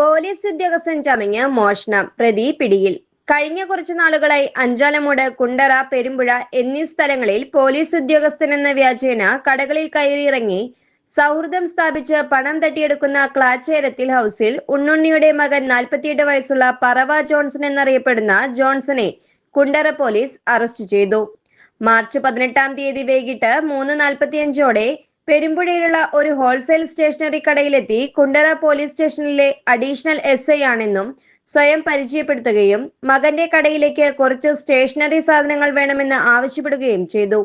Police ഉദ്യോഗസ്ഥൻ ചമഞ്ഞ് മോഷണം, പ്രതി പിടിയിൽ. കഴിഞ്ഞ കുറച്ചു നാളുകളായി അഞ്ചാലമൂട്, കുണ്ടറ, പെരുമ്പുഴ എന്നീ സ്ഥലങ്ങളിൽ പോലീസ് ഉദ്യോഗസ്ഥനെന്ന വ്യാജേന കടകളിൽ കയറിയിറങ്ങി സൗഹൃദം സ്ഥാപിച്ച് പണം തട്ടിയെടുക്കുന്ന ക്ലാച്ചേരത്തിൽ ഹൗസിൽ ഉണ്ണുണ്ണിയുടെ മകൻ 48 വയസ്സുള്ള പറവ ജോൺസൺ എന്നറിയപ്പെടുന്ന ജോൺസനെ കുണ്ടറ പോലീസ് അറസ്റ്റ് ചെയ്തു. മാർച്ച് 18-ാം തീയതി വൈകിട്ട് 3:45ഓടെ പെരുമ്പുഴയിലുള്ള ഒരു ഹോൾസെയിൽ സ്റ്റേഷനറി കടയിലെത്തി കുണ്ടറ പോലീസ് സ്റ്റേഷനിലെ അഡീഷണൽ SI ആണെന്നും സ്വയം പരിചയപ്പെടുത്തുകയും മകന്റെ കടയിലേക്ക് കുറച്ച് സ്റ്റേഷനറി സാധനങ്ങൾ വേണമെന്ന് ആവശ്യപ്പെടുകയും ചെയ്തു.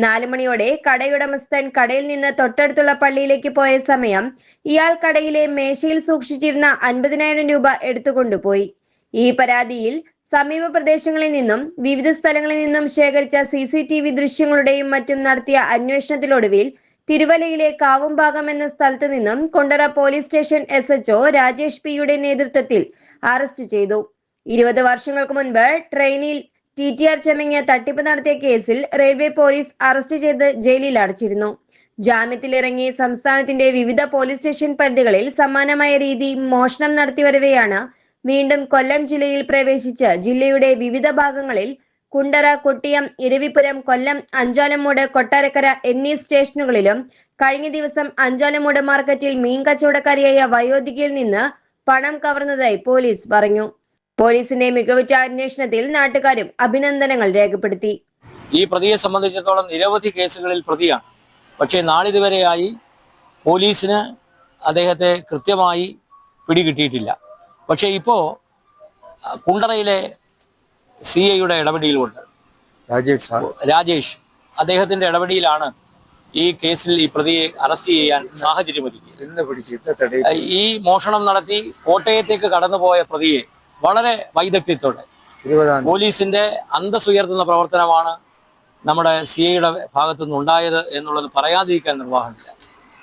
4 മണിയോടെ കടയുടമസ്ഥൻ കടയിൽ നിന്ന് തൊട്ടടുത്തുള്ള പള്ളിയിലേക്ക് പോയ സമയം ഇയാൾ കടയിലെ മേശയിൽ സൂക്ഷിച്ചിരുന്ന 50,000 രൂപ എടുത്തുകൊണ്ടുപോയി. ഈ പരാതിയിൽ സമീപ പ്രദേശങ്ങളിൽ നിന്നും വിവിധ സ്ഥലങ്ങളിൽ നിന്നും ശേഖരിച്ച CCTV ദൃശ്യങ്ങളുടെയും മറ്റും നടത്തിയ അന്വേഷണത്തിലൊടുവിൽ തിരുവല്ലയിലെ കാവുംഭാഗം എന്ന സ്ഥലത്തു നിന്നും Kundara police station SHO Rajesh P.യുടെ നേതൃത്വത്തിൽ അറസ്റ്റ് ചെയ്തു. 20 വർഷങ്ങൾക്ക് മുൻപ് ട്രെയിനിൽ TTR ചമഞ്ഞ് തട്ടിപ്പ് നടത്തിയ കേസിൽ റെയിൽവേ പോലീസ് അറസ്റ്റ് ചെയ്ത് ജയിലിൽ അടച്ചിരുന്നു. ജാമ്യത്തിലിറങ്ങി സംസ്ഥാനത്തിന്റെ വിവിധ പോലീസ് സ്റ്റേഷൻ പരിധികളിൽ സമാനമായ രീതി മോഷണം നടത്തിവരവെയാണ് വീണ്ടും കൊല്ലം ജില്ലയിൽ പ്രവേശിച്ച് ജില്ലയുടെ വിവിധ ഭാഗങ്ങളിൽ കുണ്ടറ, കൊട്ടിയം, ഇരവിപുരം, കൊല്ലം, അഞ്ചാലമൂട്, കൊട്ടാരക്കര എന്നീ സ്റ്റേഷനുകളിലും കഴിഞ്ഞ ദിവസം അഞ്ചാലമൂട് മാർക്കറ്റിൽ മീൻ കച്ചവടക്കാരിയായ വയോധികയിൽ നിന്ന് പണം കവർന്നതായി പോലീസ് പറഞ്ഞു. പോലീസിന്റെ മികവുറ്റ അന്വേഷണത്തിൽ നാട്ടുകാരും അഭിനന്ദനങ്ങൾ രേഖപ്പെടുത്തി. ഈ പ്രതിയെ സംബന്ധിച്ചിടത്തോളം നിരവധി കേസുകളിൽ പ്രതിയാണ്. പക്ഷേ നാളിതുവരെയായി പോലീസിന് അദ്ദേഹത്തെ കൃത്യമായി പിടികിട്ടിയിട്ടില്ല. പക്ഷേ ഇപ്പോൾ കുണ്ടറയിലെ CIയുടെ ഇടപെടലുകൊണ്ട് രാജേഷ് അദ്ദേഹത്തിന്റെ ഇടപെടലാണ് ഈ കേസിൽ ഈ പ്രതിയെ അറസ്റ്റ് ചെയ്യാൻ സാഹചര്യമൊരുക്കിയത്. ഈ മോഷണം നടത്തി കോട്ടയത്തേക്ക് കടന്നുപോയ പ്രതിയെ വളരെ വൈദഗ്ധ്യത്തോടെ പോലീസിന്റെ അന്തസ്സുയർത്തുന്ന പ്രവർത്തനമാണ് നമ്മുടെ CIയുടെ ഭാഗത്തുനിന്ന് ഉണ്ടായത് എന്നുള്ളത് പറയാതിരിക്കാൻ നിർവാഹമില്ല.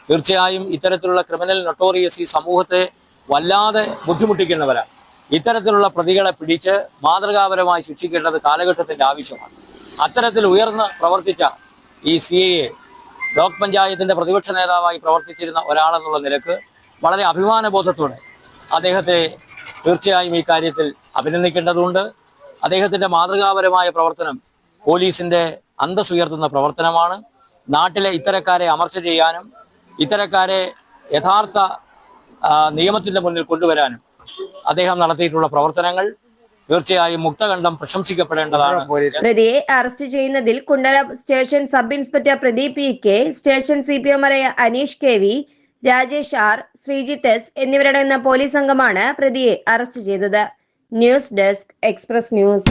തീർച്ചയായും ഇത്തരത്തിലുള്ള ക്രിമിനൽ നൊട്ടോറിയസ് ഈ സമൂഹത്തെ വല്ലാതെ ബുദ്ധിമുട്ടിക്കുന്നവരാണ്. ഇത്തരത്തിലുള്ള പ്രതികളെ പിടിച്ച് മാതൃകാപരമായി ശിക്ഷിക്കേണ്ടത് കാലഘട്ടത്തിന്റെ ആവശ്യമാണ്. അത്തരത്തിൽ ഉയർന്ന് പ്രവർത്തിച്ച ഈ CIയെ ബ്ലോക്ക് പഞ്ചായത്തിന്റെ പ്രതിപക്ഷ നേതാവായി പ്രവർത്തിച്ചിരുന്ന ഒരാളെന്നുള്ള നിലക്ക് വളരെ അഭിമാനബോധത്തോടെ അദ്ദേഹത്തെ തീർച്ചയായും ഈ കാര്യത്തിൽ അഭിനന്ദിക്കേണ്ടതുണ്ട്. അദ്ദേഹത്തിന്റെ മാതൃകാപരമായ പ്രവർത്തനം പോലീസിന്റെ അന്തസ്സുയർത്തുന്ന പ്രവർത്തനമാണ്. നാട്ടിലെ ഇത്തരക്കാരെ അമർച്ച ചെയ്യാനും ഇത്തരക്കാരെ യഥാർത്ഥ നിയമത്തിന്റെ മുന്നിൽ കൊണ്ടുവരാനും അദ്ദേഹം നടത്തിയിട്ടുള്ള പ്രവർത്തനങ്ങൾ തീർച്ചയായും മുക്തകണ്ഠം പ്രശംസിക്കപ്പെടേണ്ടതാണ്. പ്രതിയെ അറസ്റ്റ് ചെയ്യുന്നതിൽ Kundara station sub inspector Pradeep PK, station CPOമാരായ Aneesh KV, Rajesh R, Sreejith S എന്നിവരടങ്ങുന്ന പോലീസ് സംഘമാണ് പ്രതിയെ അറസ്റ്റ് ചെയ്തത്. News desk, express news.